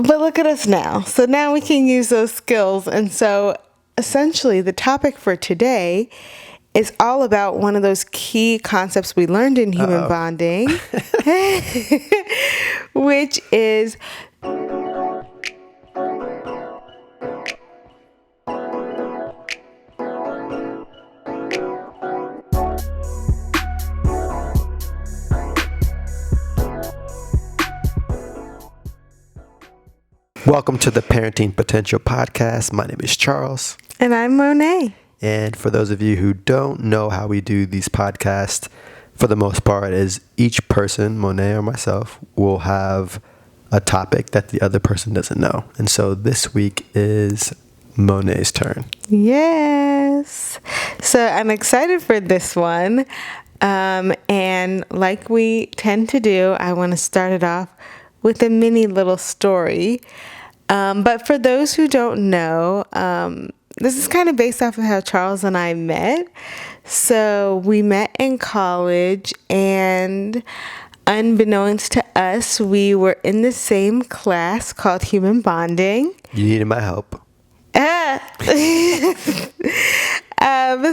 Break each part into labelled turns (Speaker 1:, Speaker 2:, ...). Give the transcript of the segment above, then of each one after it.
Speaker 1: But look at us now. So now we can use those skills. And so essentially the topic for today is all about one of those key concepts we learned in human bonding, which is
Speaker 2: Welcome to the Parenting Potential Podcast. My name is Charles.
Speaker 1: And I'm Monet.
Speaker 2: And for those of you who don't know how we do these podcasts, for the most part, is each person, Monet or myself, will have a topic that the other person doesn't know. And so this week is Monet's turn.
Speaker 1: Yes. So I'm excited for this one. And like we tend to do, I want to start it off with a mini little story. But for those who don't know, this is kind of based off of how Charles and I met. So we met in college, and unbeknownst to us, we were in the same class called Human Bonding.
Speaker 2: You needed my help.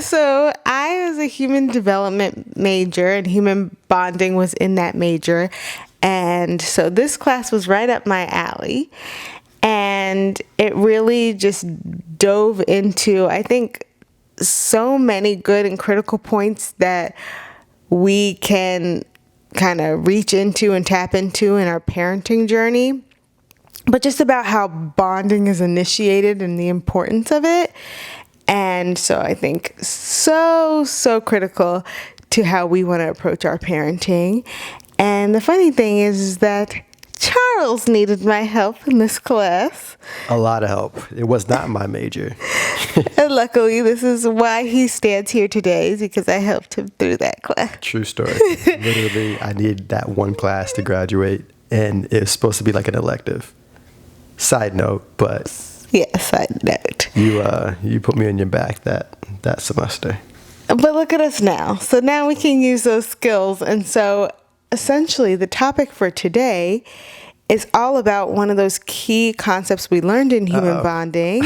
Speaker 1: So I was a human development major, and human bonding was in that major. And so this class was right up my alley. And it really just dove into, I think, so many good and critical points that we can kind of reach into and tap into in our parenting journey. But just about how bonding is initiated and the importance of it. And so I think so critical to how we want to approach our parenting. And the funny thing is that Charles needed my help in this class.
Speaker 2: A lot of help. It was not my major.
Speaker 1: And luckily, this is why he stands here today, is because I helped him through that class.
Speaker 2: True story. Literally, I needed that one class to graduate, and it was supposed to be like an elective. Side note, but
Speaker 1: yeah, side note.
Speaker 2: You put me on your back that semester.
Speaker 1: But look at us now. So now we can use those skills. And so essentially the topic for today is all about one of those key concepts we learned in human bonding,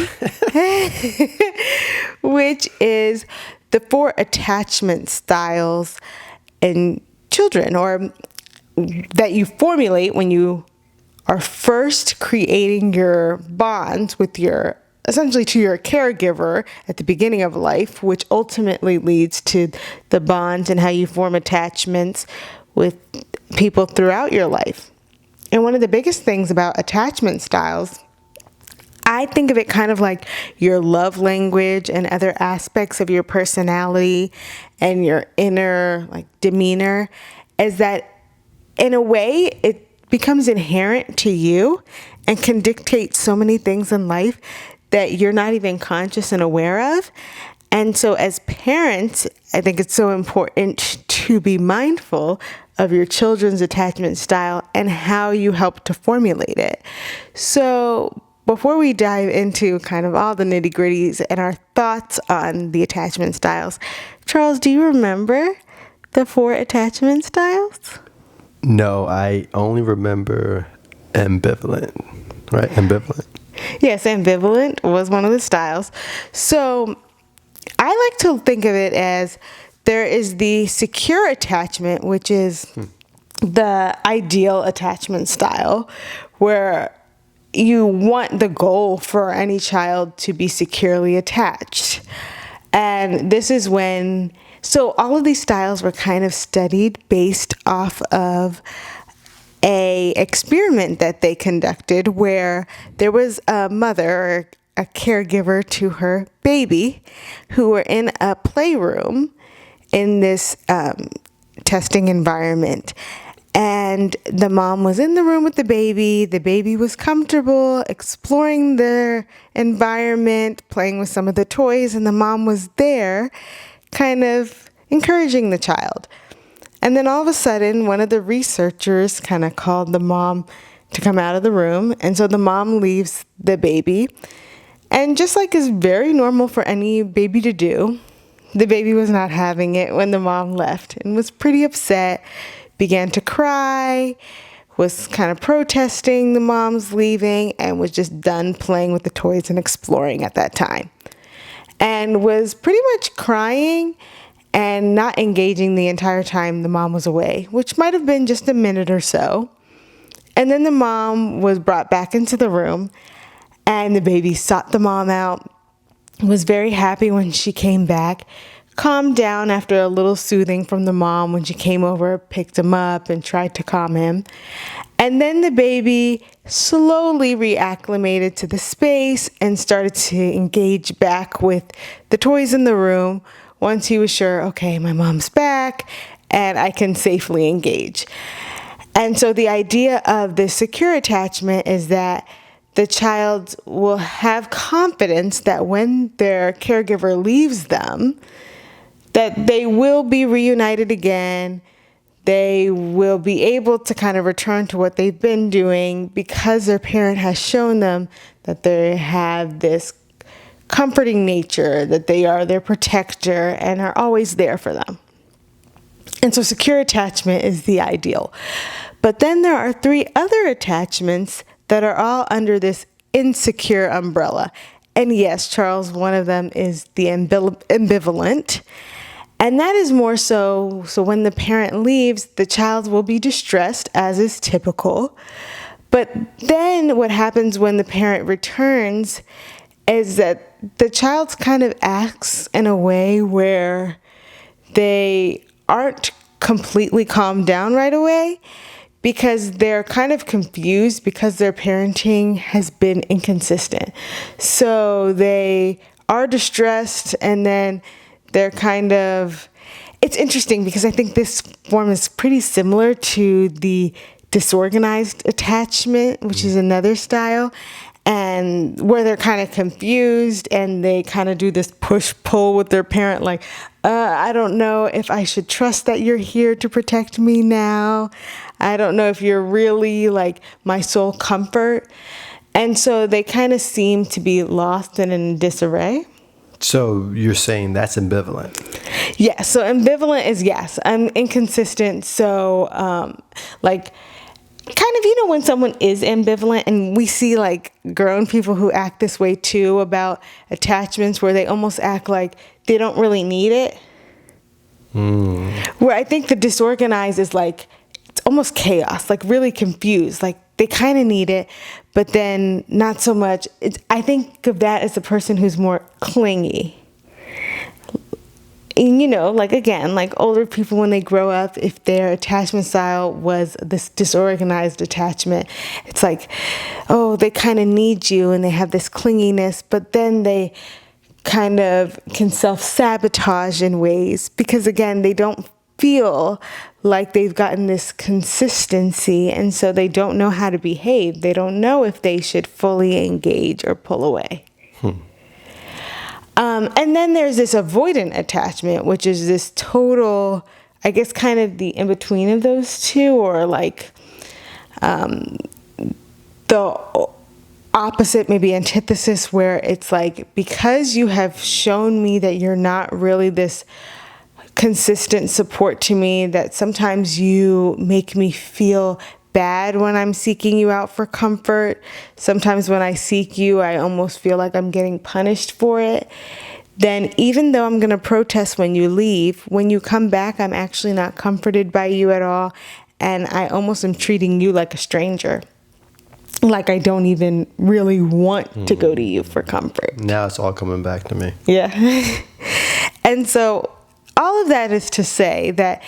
Speaker 1: which is the 4 attachment styles in children, or that you formulate when you are first creating your bonds with essentially to your caregiver at the beginning of life, which ultimately leads to the bonds and how you form attachments with people throughout your life. And one of the biggest things about attachment styles, I think of it kind of like your love language and other aspects of your personality and your inner demeanor, is that in a way it becomes inherent to you and can dictate so many things in life that you're not even conscious and aware of. And so as parents, I think it's so important to be mindful of your children's attachment style and how you help to formulate it. So before we dive into kind of all the nitty-gritties and our thoughts on the attachment styles, Charles, do you remember the 4 attachment styles?
Speaker 2: No, I only remember ambivalent, right? Ambivalent.
Speaker 1: Yes, ambivalent was one of the styles. So I like to think of it as there is the secure attachment, which is the ideal attachment style, where you want the goal for any child to be securely attached. And this is when, so all of these styles were kind of studied based off of a experiment that they conducted where there was a mother or a caregiver to her baby who were in a playroom in this testing environment. And the mom was in the room with the baby. The baby was comfortable, exploring the environment, playing with some of the toys, and the mom was there kind of encouraging the child. And then all of a sudden, one of the researchers kind of called the mom to come out of the room. And so the mom leaves the baby. And just like is very normal for any baby to do, the baby was not having it when the mom left and was pretty upset, began to cry, was kind of protesting the mom's leaving and was just done playing with the toys and exploring at that time, and was pretty much crying and not engaging the entire time the mom was away, which might have been just a minute or so. And then the mom was brought back into the room, and the baby sought the mom out, was very happy when she came back, calmed down after a little soothing from the mom when she came over, picked him up and tried to calm him. And then the baby slowly reacclimated to the space and started to engage back with the toys in the room once he was sure, okay, my mom's back and I can safely engage. And so the idea of the secure attachment is that the child will have confidence that when their caregiver leaves them, that they will be reunited again. They will be able to kind of return to what they've been doing because their parent has shown them that they have this comforting nature, that they are their protector and are always there for them. And so secure attachment is the ideal. But then there are 3 other attachments that are all under this insecure umbrella. And yes, Charles, one of them is the ambivalent. And that is more so when the parent leaves, the child will be distressed, as is typical. But then what happens when the parent returns is that the child kind of acts in a way where they aren't completely calmed down right away, because they're kind of confused because their parenting has been inconsistent. So they are distressed, and then they're kind of, it's interesting because I think this form is pretty similar to the disorganized attachment, which is another style, and where they're kind of confused and they kind of do this push-pull with their parent, like, I don't know if I should trust that you're here to protect me now. I don't know if you're really like my sole comfort. And so they kind of seem to be lost and in disarray.
Speaker 2: So you're saying that's ambivalent?
Speaker 1: Yes. So ambivalent is yes. I'm inconsistent. So like kind of, when someone is ambivalent, and we see like grown people who act this way too about attachments, where they almost act like they don't really need it. Where I think the disorganized is like, it's almost chaos, like really confused, like they kind of need it, but then not so much. I think of that as a person who's more clingy. And, like again, like older people when they grow up, if their attachment style was this disorganized attachment, it's like, oh, they kind of need you and they have this clinginess, but then they kind of can self-sabotage in ways because, again, they don't feel like they've gotten this consistency, and so they don't know how to behave. They don't know if they should fully engage or pull away. And then there's this avoidant attachment, which is this total, I guess, kind of the in-between of those two, or like the opposite, maybe antithesis, where it's like, because you have shown me that you're not really this consistent support to me, that sometimes you make me feel bad when I'm seeking you out for comfort. Sometimes when I seek you, I almost feel like I'm getting punished for it. Then even though I'm going to protest when you leave, when you come back, I'm actually not comforted by you at all. And I almost am treating you like a stranger. Like I don't even really want to go to you for comfort.
Speaker 2: Now it's all coming back to me.
Speaker 1: Yeah. And so all of that is to say that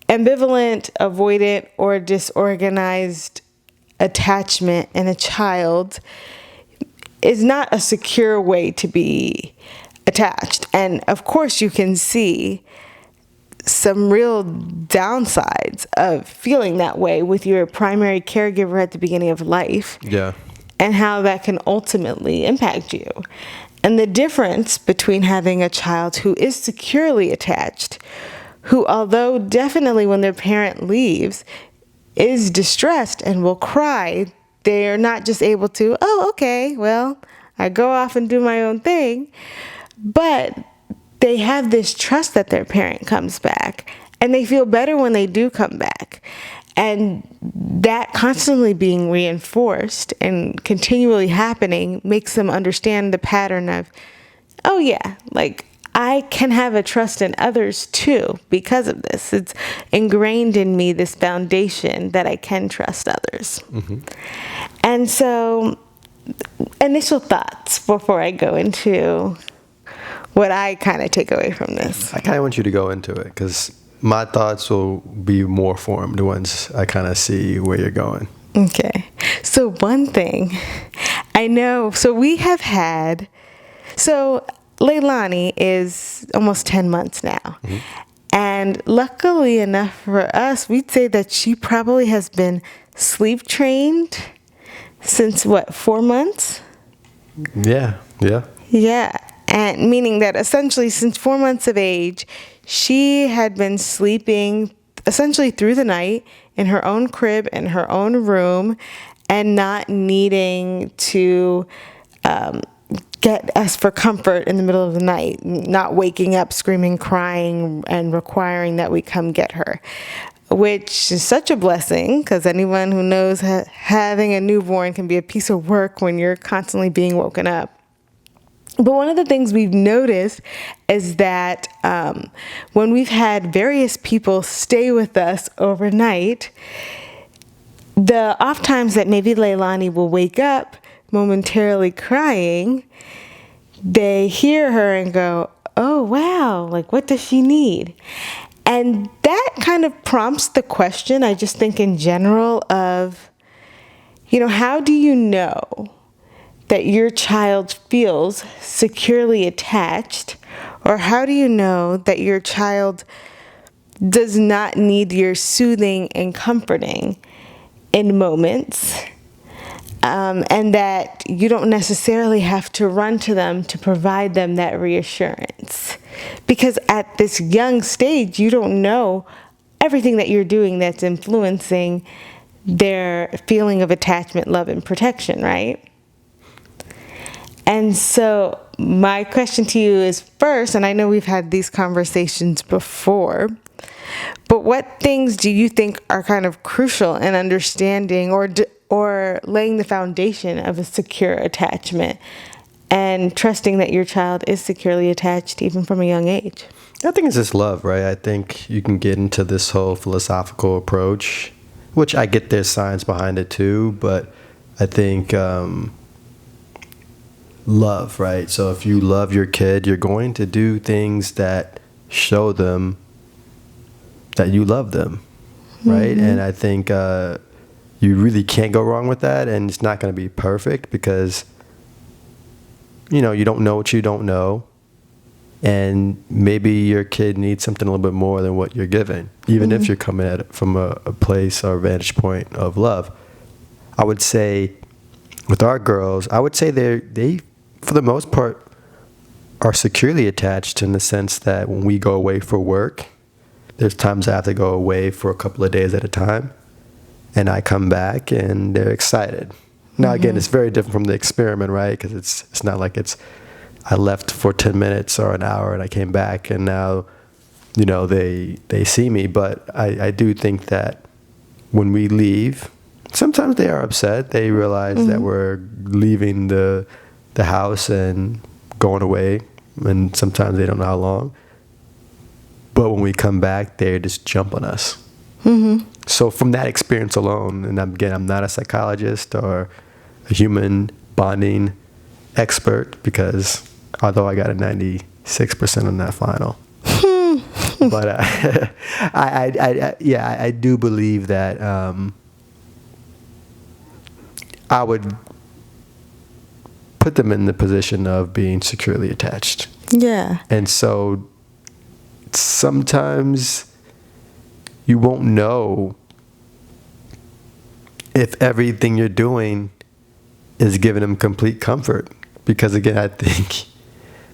Speaker 1: ambivalent, avoidant, or disorganized attachment in a child is not a secure way to be attached. And of course, you can see some real downsides of feeling that way with your primary caregiver at the beginning of life.
Speaker 2: Yeah.
Speaker 1: And how that can ultimately impact you. And the difference between having a child who is securely attached, who, although definitely when their parent leaves, is distressed and will cry, they are not just able to, oh, okay, well, I go off and do my own thing, but they have this trust that their parent comes back, and they feel better when they do come back. And that constantly being reinforced and continually happening makes them understand the pattern of, oh yeah, like I can have a trust in others too because of this. It's ingrained in me, this foundation that I can trust others. And so, initial thoughts before I go into what I kind of take away from this.
Speaker 2: I kind of want you to go into it because my thoughts will be more formed once I kind of see where you're going.
Speaker 1: Okay. So one thing I know, so Leilani is almost 10 months now. And luckily enough for us, we'd say that she probably has been sleep trained since 4 months?
Speaker 2: Yeah.
Speaker 1: Yeah. And meaning that essentially since 4 months of age, she had been sleeping essentially through the night in her own crib, in her own room, and not needing to get us for comfort in the middle of the night, not waking up screaming, crying, and requiring that we come get her, which is such a blessing because anyone who knows having a newborn can be a piece of work when you're constantly being woken up. But one of the things we've noticed is that when we've had various people stay with us overnight, the oft times that maybe Leilani will wake up momentarily crying, they hear her and go, oh, wow, like what does she need? And that kind of prompts the question, I just think in general, of, how do you know that your child feels securely attached? Or how do you know that your child does not need your soothing and comforting in moments? And that you don't necessarily have to run to them to provide them that reassurance. Because at this young stage, you don't know everything that you're doing that's influencing their feeling of attachment, love, and protection, right? And so my question to you is first, and I know we've had these conversations before, but what things do you think are kind of crucial in understanding or laying the foundation of a secure attachment and trusting that your child is securely attached even from a young age?
Speaker 2: I think it's just love, right? I think you can get into this whole philosophical approach, which I get there's science behind it too, but I think love, right? So if you love your kid, you're going to do things that show them that you love them, right? And I think you really can't go wrong with that, and it's not going to be perfect because you don't know what you don't know, and maybe your kid needs something a little bit more than what you're giving, even if you're coming at it from a place or vantage point of love. I would say with our girls, I would say they for the most part are securely attached in the sense that when we go away for work, there's times I have to go away for a couple of days at a time, and I come back and they're excited. Now, again, it's very different from the experiment, right? Because it's not like I left for 10 minutes or an hour and I came back and now, they see me. But I do think that when we leave, sometimes they are upset. They realize that we're leaving the house and going away, and sometimes they don't know how long. But when we come back, they just jump on us. So from that experience alone, and again, I'm not a psychologist or a human bonding expert, because although I got a 96% on that final, but I do believe that I would put them in the position of being securely attached.
Speaker 1: Yeah.
Speaker 2: And so sometimes you won't know if everything you're doing is giving them complete comfort. Because again, I think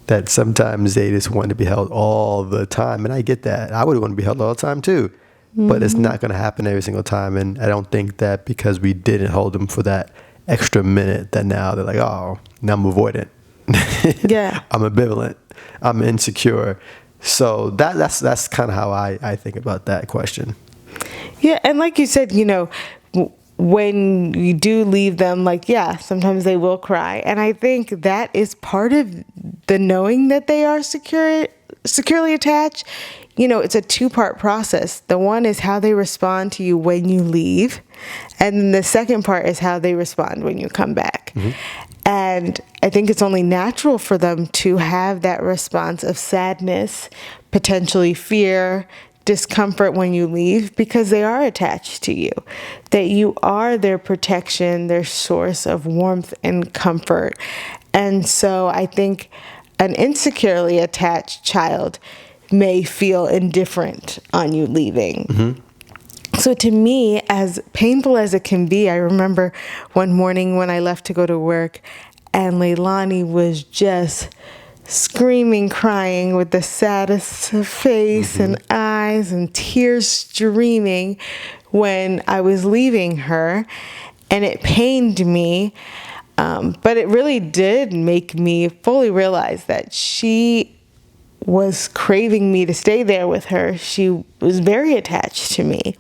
Speaker 2: that sometimes they just want to be held all the time. And I get that. I would want to be held all the time too. But it's not going to happen every single time. And I don't think that because we didn't hold them for that extra minute that now they're like, oh, now I'm avoidant.
Speaker 1: Yeah.
Speaker 2: I'm ambivalent. I'm insecure. So that's kind of how I think about that question.
Speaker 1: Yeah, and like you said, when you do leave them, like, yeah, sometimes they will cry. And I think that is part of the knowing that they are securely attached. It's a two-part process. The one is how they respond to you when you leave. And then the second part is how they respond when you come back. Mm-hmm. And I think it's only natural for them to have that response of sadness, potentially fear, discomfort when you leave, because they are attached to you, that you are their protection, their source of warmth and comfort. And so I think an insecurely attached child may feel indifferent on you leaving. Mm-hmm. So to me, as painful as it can be, I remember one morning when I left to go to work and Leilani was just screaming, crying with the saddest face and eyes and tears streaming when I was leaving her. And it pained me, but it really did make me fully realize that she was craving me to stay there with her. She was very attached to me.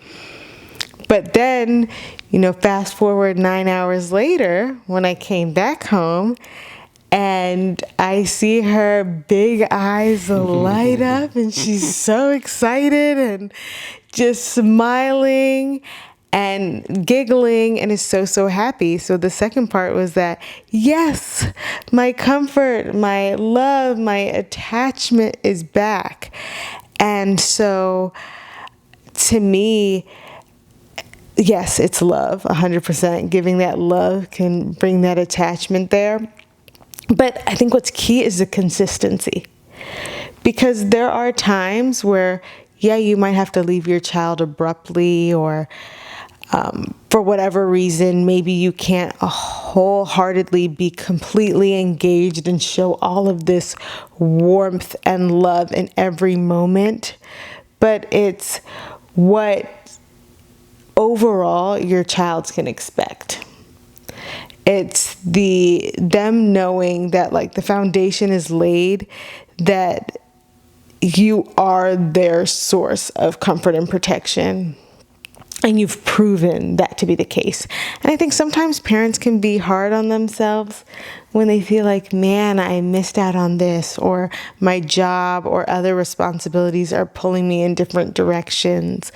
Speaker 1: But then, fast forward 9 hours later, when I came back home, and I see her big eyes light up, and she's so excited and just smiling and giggling and is so happy. So the second part was that, yes, my comfort, my love, my attachment is back. And so to me, yes, it's love, 100%. Giving that love can bring that attachment there. But I think what's key is the consistency. Because there are times where, yeah, you might have to leave your child abruptly, or for whatever reason, maybe you can't wholeheartedly be completely engaged and show all of this warmth and love in every moment. But it's what overall your child can expect. It's them knowing that, like, the foundation is laid, that you are their source of comfort and protection. And you've proven that to be the case. And I think sometimes parents can be hard on themselves when they feel like, man, I missed out on this, or my job or other responsibilities are pulling me in different directions,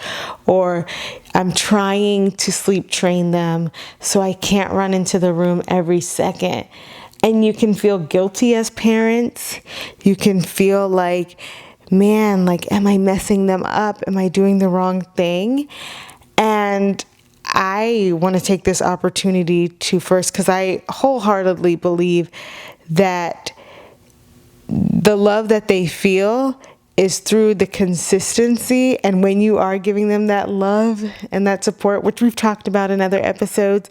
Speaker 1: or I'm trying to sleep train them so I can't run into the room every second. And you can feel guilty as parents. You can feel like, man, like, am I messing them up? Am I doing the wrong thing? And I want to take this opportunity to first, because I wholeheartedly believe that the love that they feel is through the consistency. And when you are giving them that love and that support, which we've talked about in other episodes,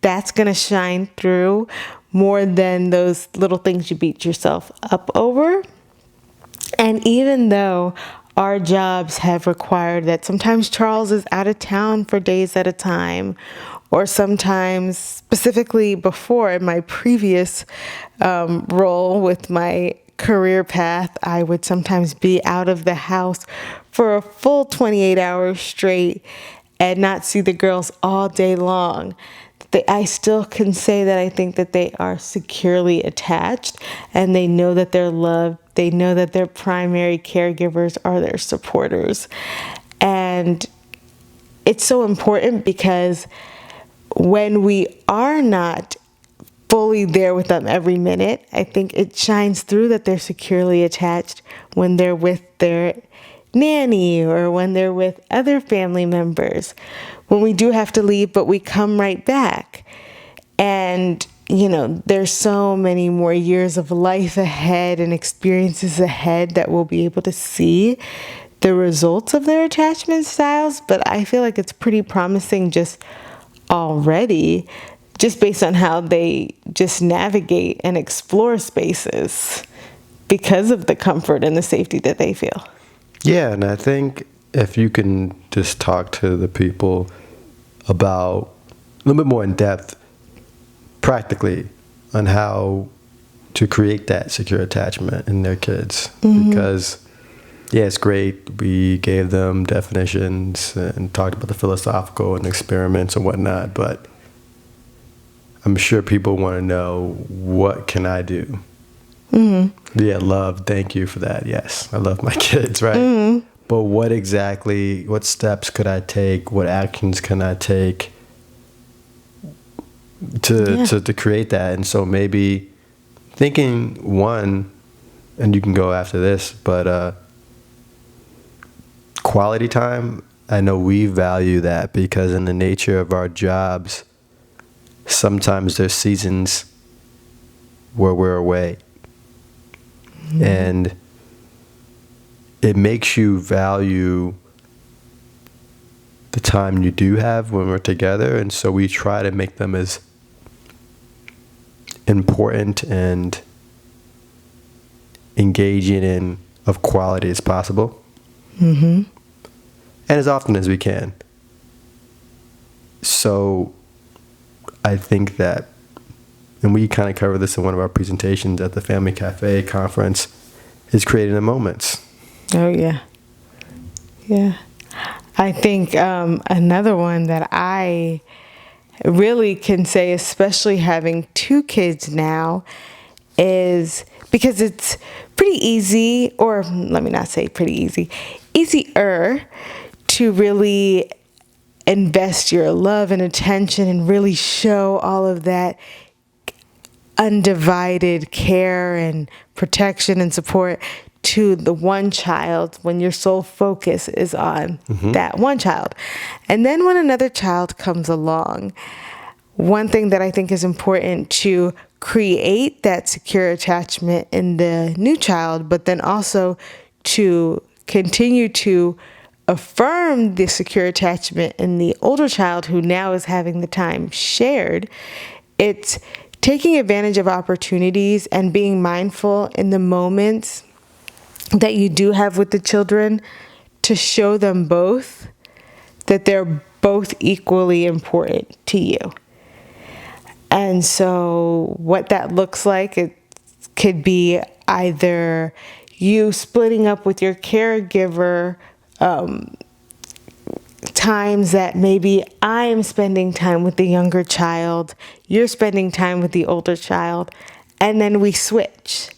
Speaker 1: that's going to shine through more than those little things you beat yourself up over. And even though our jobs have required that sometimes Charles is out of town for days at a time, or sometimes, specifically before in my previous role with my career path, I would sometimes be out of the house for a full 28 hours straight and not see the girls all day long. I still can say that I think that they are securely attached, and they know that they're loved. They know that their primary caregivers are their supporters. And it's so important, because when we are not fully there with them every minute, I think it shines through that they're securely attached when they're with their nanny or when they're with other family members. When we do have to leave, but we come right back. And, there's so many more years of life ahead and experiences ahead that we'll be able to see the results of their attachment styles. But I feel like it's pretty promising just already, just based on how they just navigate and explore spaces because of the comfort and the safety that they feel.
Speaker 2: Yeah, and I think if you can just talk to the people about a little bit more in depth, practically, on how to create that secure attachment in their kids. Mm-hmm. Because Yeah, it's great. We gave them definitions and talked about the philosophical and experiments and whatnot, but I'm sure people want to know, what can I do? Mm-hmm. Yeah, love. Thank you for that. Yes, I love my kids, right? Mm-hmm. But what steps could I take? What actions can I take to create that? And so maybe thinking one, and you can go after this, but quality time, I know we value that because in the nature of our jobs, sometimes there's seasons where we're away. Mm-hmm. And it makes you value the time you do have when we're together. And so we try to make them as important and engaging and of quality as possible. Mm-hmm. And as often as we can. So I think that, and we kind of covered this in one of our presentations at the Family Cafe conference, is creating the moments.
Speaker 1: Oh, yeah. Yeah. I think another one that I really can say, especially having 2 kids now, is because it's pretty easy, or let me not say pretty easy, easier to really invest your love and attention and really show all of that undivided care and protection and support to the one child when your sole focus is on that one child. And then when another child comes along, one thing that I think is important to create that secure attachment in the new child, but then also to continue to affirm the secure attachment in the older child who now is having the time shared, it's taking advantage of opportunities and being mindful in the moments that you do have with the children to show them both that they're both equally important to you. And so what that looks like, it could be either you splitting up with your caregiver times that maybe I am spending time with the younger child, you're spending time with the older child, and then we switch.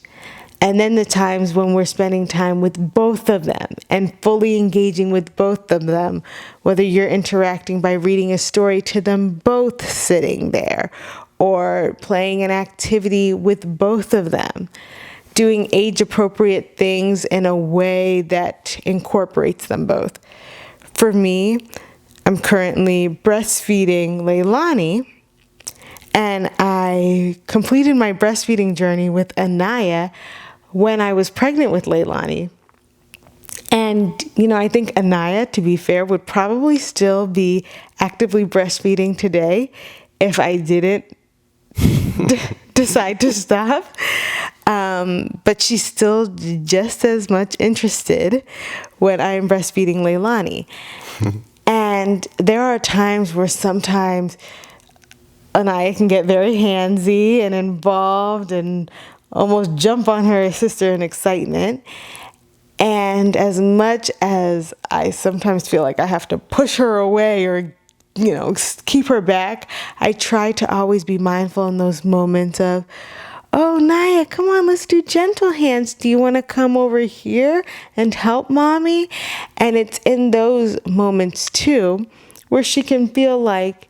Speaker 1: And then the times when we're spending time with both of them and fully engaging with both of them, whether you're interacting by reading a story to them both sitting there or playing an activity with both of them, doing age-appropriate things in a way that incorporates them both. For me, I'm currently breastfeeding Leilani, and I completed my breastfeeding journey with Anaya when I was pregnant with Leilani. And, I think Anaya, to be fair, would probably still be actively breastfeeding today if I didn't decide to stop. But she's still just as much interested when I'm breastfeeding Leilani. And there are times where sometimes Anaya can get very handsy and involved and almost jump on her sister in excitement. And as much as I sometimes feel like I have to push her away or, keep her back, I try to always be mindful in those moments of, oh, Naya, come on, let's do gentle hands. Do you want to come over here and help mommy? And it's in those moments too where she can feel like,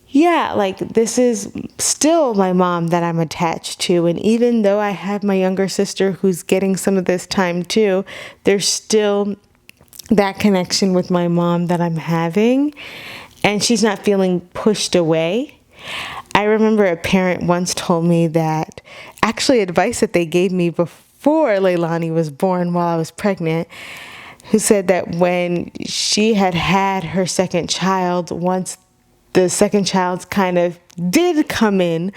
Speaker 1: yeah, like this is still my mom that I'm attached to. And even though I have my younger sister who's getting some of this time too, there's still that connection with my mom that I'm having. And she's not feeling pushed away. I remember a parent once told me that actually advice that they gave me before Leilani was born while I was pregnant, who said that when she had her second child, once the second child kind of did come in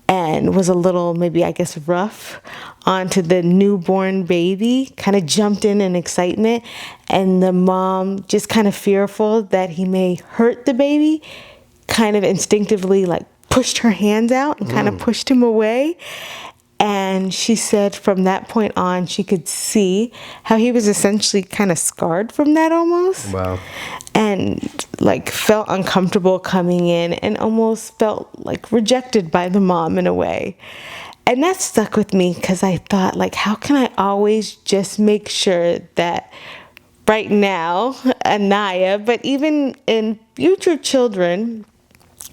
Speaker 1: and was a little, maybe I guess, rough onto the newborn baby, kind of jumped in excitement, and the mom, just kind of fearful that he may hurt the baby, kind of instinctively like pushed her hands out and kind of pushed him away. And she said from that point on, she could see how he was essentially kind of scarred from that almost.
Speaker 2: Wow.
Speaker 1: And like felt uncomfortable coming in and almost felt like rejected by the mom in a way. And that stuck with me because I thought, like, how can I always just make sure that right now, Anaya, but even in future children,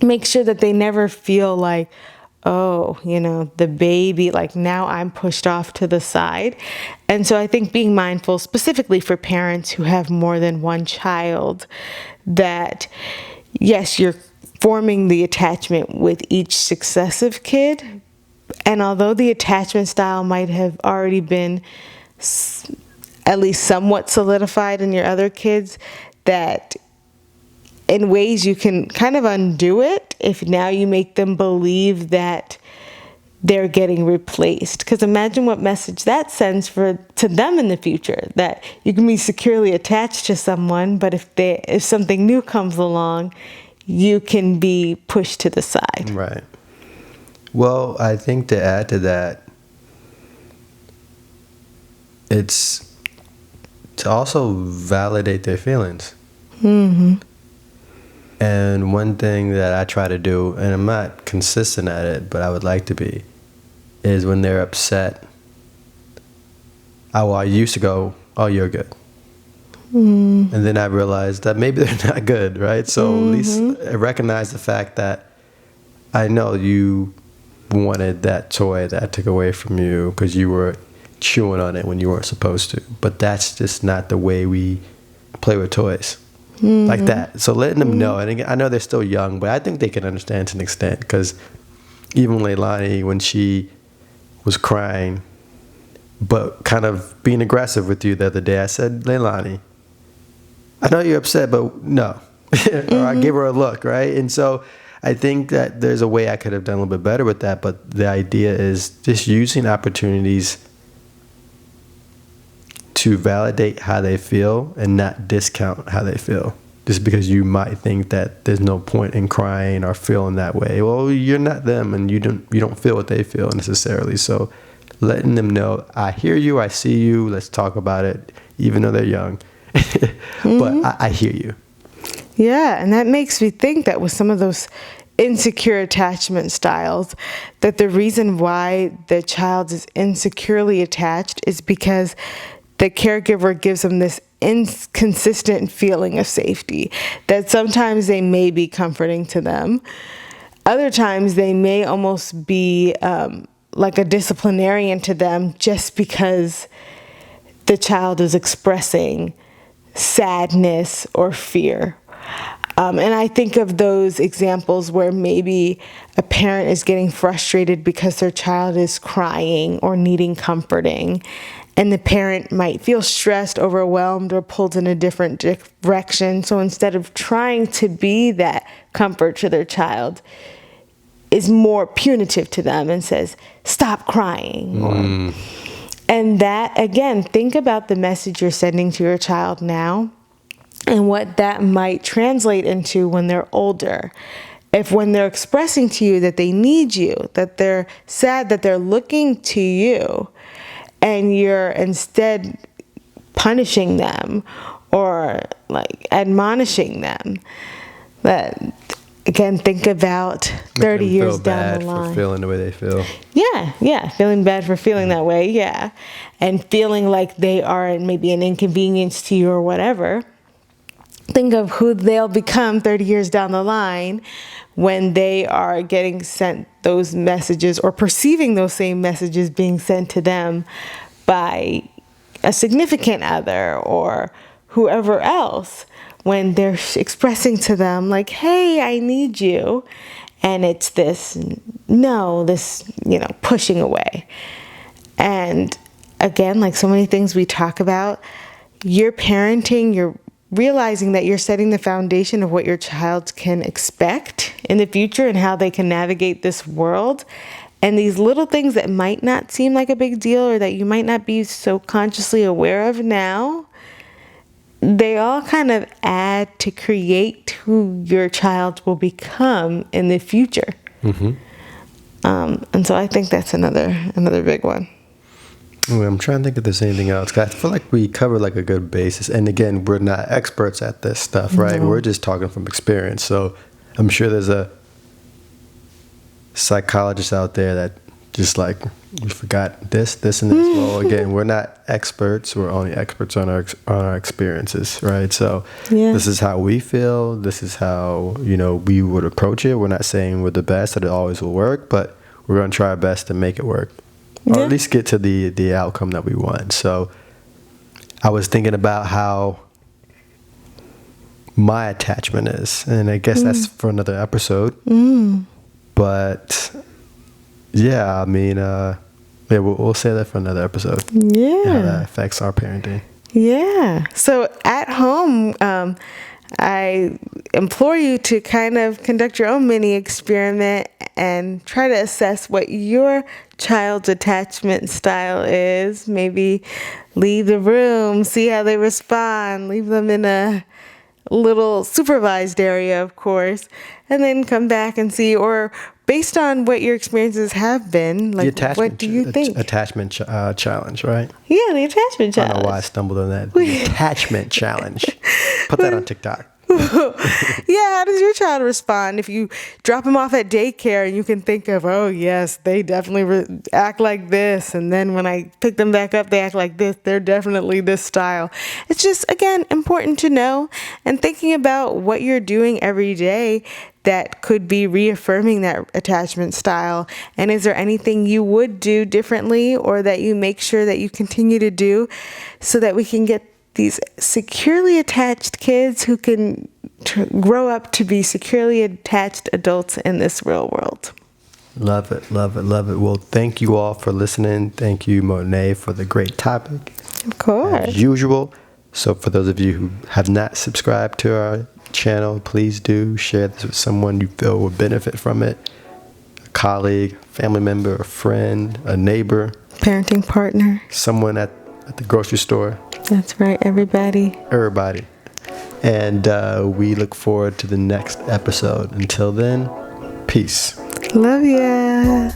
Speaker 1: make sure that they never feel like, oh, the baby, like now I'm pushed off to the side. And so I think being mindful, specifically for parents who have more than one child, that yes, you're forming the attachment with each successive kid. And although the attachment style might have already been at least somewhat solidified in your other kids, that in ways you can kind of undo it if now you make them believe that they're getting replaced. Because imagine what message that sends to them in the future, that you can be securely attached to someone, but if something new comes along, you can be pushed to the side.
Speaker 2: Right. Well, I think to add to that, it's to also validate their feelings.
Speaker 1: Mm-hmm.
Speaker 2: And one thing that I try to do, and I'm not consistent at it, but I would like to be, is when they're upset, I used to go, oh, you're good. And then I realized that maybe they're not good, right? So at least I recognize the fact that I know you wanted that toy that I took away from you because you were chewing on it when you weren't supposed to. But that's just not the way we play with toys. Like that. So letting them know, and again, I know they're still young, but I think they can understand to an extent, because even Leilani, when she was crying, but kind of being aggressive with you the other day, I said, Leilani, I know you're upset, but no. Or I gave her a look, right? And so I think that there's a way I could have done a little bit better with that, but the idea is just using opportunities to validate how they feel and not discount how they feel. Just because you might think that there's no point in crying or feeling that way. Well, you're not them, and you don't feel what they feel necessarily. So letting them know, I hear you, I see you, let's talk about it, even though they're young. But I hear you.
Speaker 1: Yeah, and that makes me think that with some of those insecure attachment styles, that the reason why the child is insecurely attached is because the caregiver gives them this inconsistent feeling of safety, that sometimes they may be comforting to them. Other times they may almost be like a disciplinarian to them just because the child is expressing sadness or fear. And I think of those examples where maybe a parent is getting frustrated because their child is crying or needing comforting, and the parent might feel stressed, overwhelmed, or pulled in a different direction. So instead of trying to be that comfort to their child, is more punitive to them and says, stop crying. And that, again, think about the message you're sending to your child now and what that might translate into when they're older. If when they're expressing to you that they need you, that they're sad, that they're looking to you, and you're instead punishing them or like admonishing them, that, again, think about 30 years down the line.
Speaker 2: For feeling the way they feel.
Speaker 1: Yeah, feeling bad for feeling that way, yeah. And feeling like they are maybe an inconvenience to you or whatever. Think of who they'll become 30 years down the line when they are getting sent those messages or perceiving those same messages being sent to them by a significant other or whoever else, when they're expressing to them like, hey, I need you. And it's this pushing away. And again, like so many things we talk about, you're parenting, you're realizing that you're setting the foundation of what your child can expect in the future and how they can navigate this world. And these little things that might not seem like a big deal or that you might not be so consciously aware of now, they all kind of add to create who your child will become in the future. And so I think that's another big one.
Speaker 2: Well, I'm trying to think if there's anything else. 'Cause I feel like we cover like a good basis. And again, we're not experts at this stuff, right?
Speaker 1: No.
Speaker 2: We're just talking from experience. So I'm sure there's a psychologist out there that just like, we forgot this, and this. Well, again, we're not experts. We're only experts on our experiences, right? So
Speaker 1: Yeah.
Speaker 2: this is how we feel. This is how, we would approach it. We're not saying we're the best, that it always will work, but we're going to try our best to make it work. Or
Speaker 1: Yeah.
Speaker 2: at least get to the outcome that we want. So I was thinking about how my attachment is, and I guess that's for another episode. But yeah, I mean, we'll say that for another episode.
Speaker 1: Yeah.
Speaker 2: How that affects our parenting.
Speaker 1: Yeah. So at home, I implore you to kind of conduct your own mini experiment and try to assess what your child's attachment style is. Maybe leave the room, see how they respond, leave them in a little supervised area, of course, and then come back and see, or based on what your experiences have been, like, what do you think?
Speaker 2: Attachment challenge, right?
Speaker 1: Yeah, the attachment
Speaker 2: I don't know
Speaker 1: challenge.
Speaker 2: why I stumbled on that. The attachment challenge. Put that on TikTok.
Speaker 1: Yeah, how does your child respond if you drop them off at daycare and you can think of, oh yes, they definitely act like this, and then when I pick them back up, they act like this. They're definitely this style. It's just, again, important to know, and thinking about what you're doing every day that could be reaffirming that attachment style. And is there anything you would do differently, or that you make sure that you continue to do, so that we can get these securely attached kids who can grow up to be securely attached adults in this real world.
Speaker 2: Love it, love it, love it. Well, thank you all for listening. Thank you, Monet, for the great topic.
Speaker 1: Of course.
Speaker 2: As usual. So for those of you who have not subscribed to our channel, please do share this with someone you feel will benefit from it. A colleague, family member, a friend, a neighbor.
Speaker 1: Parenting partner.
Speaker 2: Someone at the grocery store.
Speaker 1: That's right, everybody.
Speaker 2: Everybody. And we look forward to the next episode. Until then, peace.
Speaker 1: Love ya.